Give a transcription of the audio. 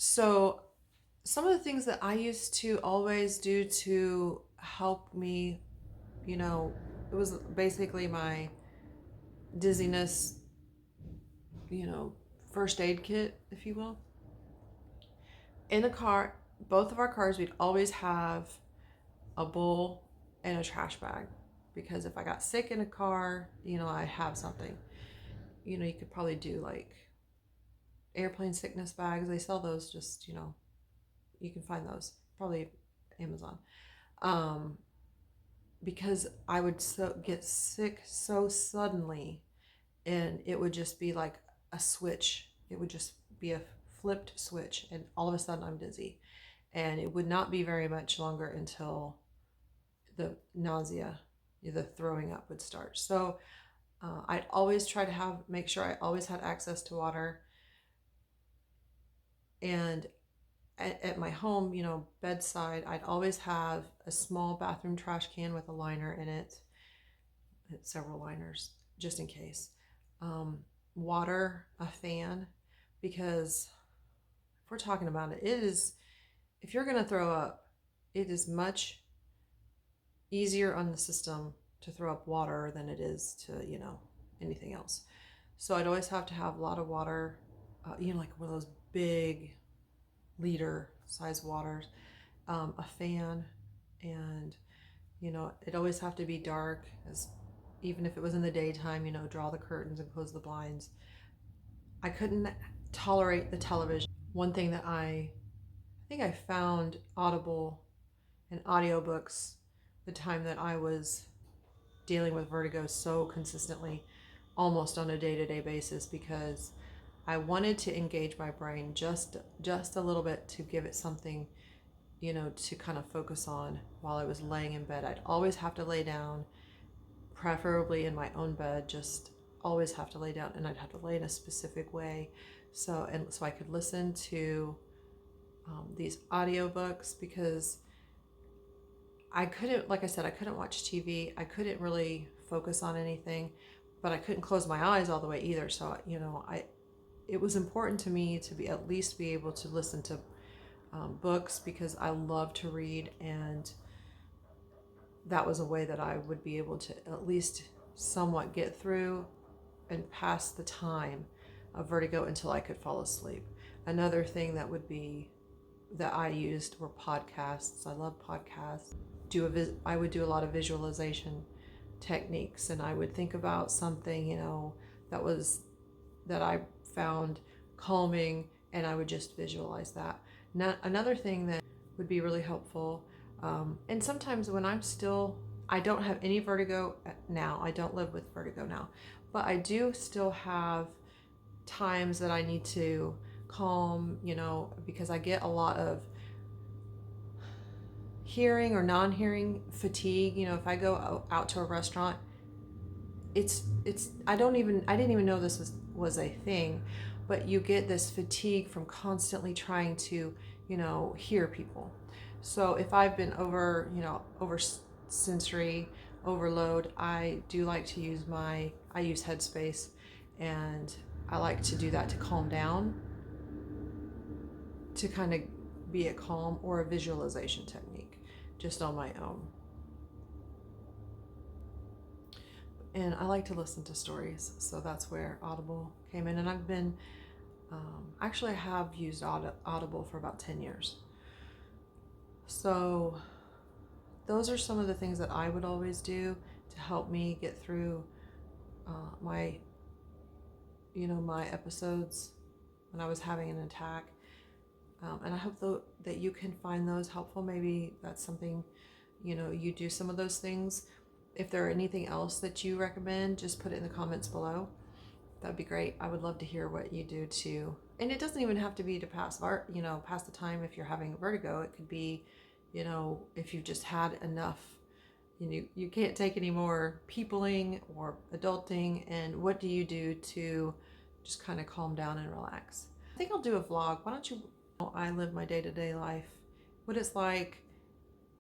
So some of the things that I used to always do to help me, you know, it was basically my dizziness, you know, first aid kit, if you will. In the car, both of our cars, we'd always have a bowl and a trash bag because if I got sick in a car, I'd have something. You could probably do like airplane sickness bags. They sell those just, you can find those probably Amazon. Um, because I would get sick so suddenly, and it would just be like a switch. It would just be a flipped switch, and all of a sudden I'm dizzy. And it would not be very much longer until the nausea, the throwing up would start. So I'd always try to make sure I always had access to water. And at my home, bedside, I'd always have a small bathroom trash can with a liner in it, several liners, just in case. Water, a fan, because if we're talking about it, if you're going to throw up, it is much easier on the system to throw up water than it is to, anything else. So I'd always have to have a lot of water, like one of those big liter size waters, a fan, and it'd always have to be dark, as even if it was in the daytime, draw the curtains and close the blinds. I couldn't tolerate the television. One thing that I think I found Audible and audiobooks the time that I was dealing with vertigo so consistently, almost on a day-to-day basis, because I wanted to engage my brain just a little bit to give it something, to kind of focus on while I was laying in bed. I'd always have to lay down, preferably in my own bed, just always have to lay down, and I'd have to lay in a specific way. So I could listen to these audiobooks, because I couldn't, like I said, I couldn't watch TV. I couldn't really focus on anything, but I couldn't close my eyes all the way either. So, it was important to me to at least be able to listen to books, because I love to read, and that was a way that I would be able to at least somewhat get through and pass the time of vertigo until I could fall asleep. Another thing that I used were podcasts. I love podcasts. I would do a lot of visualization techniques, and I would think about something, that I found calming, and I would just visualize that. Now, another thing that would be really helpful, and sometimes when I don't have any vertigo now. I don't live with vertigo now, but I do still have times that I need to calm, because I get a lot of hearing or non-hearing fatigue. If I go out to a restaurant, it's I didn't even know this was a thing, but you get this fatigue from constantly trying to, hear people. So if I've been over sensory overload, I do like to I use Headspace, and I like to do that to calm down, to kind of be a calm, or a visualization technique just on my own. And I like to listen to stories, so that's where Audible came in. And I've been, actually, I have used Audible for about 10 years. So those are some of the things that I would always do to help me get through my episodes when I was having an attack. And I hope that you can find those helpful. Maybe that's something, you do some of those things. If there are anything else that you recommend, just put it in the comments below. That'd be great. I would love to hear what you do too. And it doesn't even have to be to pass the time. If you're having vertigo, it could be, if you've just had enough, you can't take any more peopling or adulting, and what do you do to just kind of calm down and relax? I think I'll do a vlog. Why don't you? I live my day-to-day life, what it's like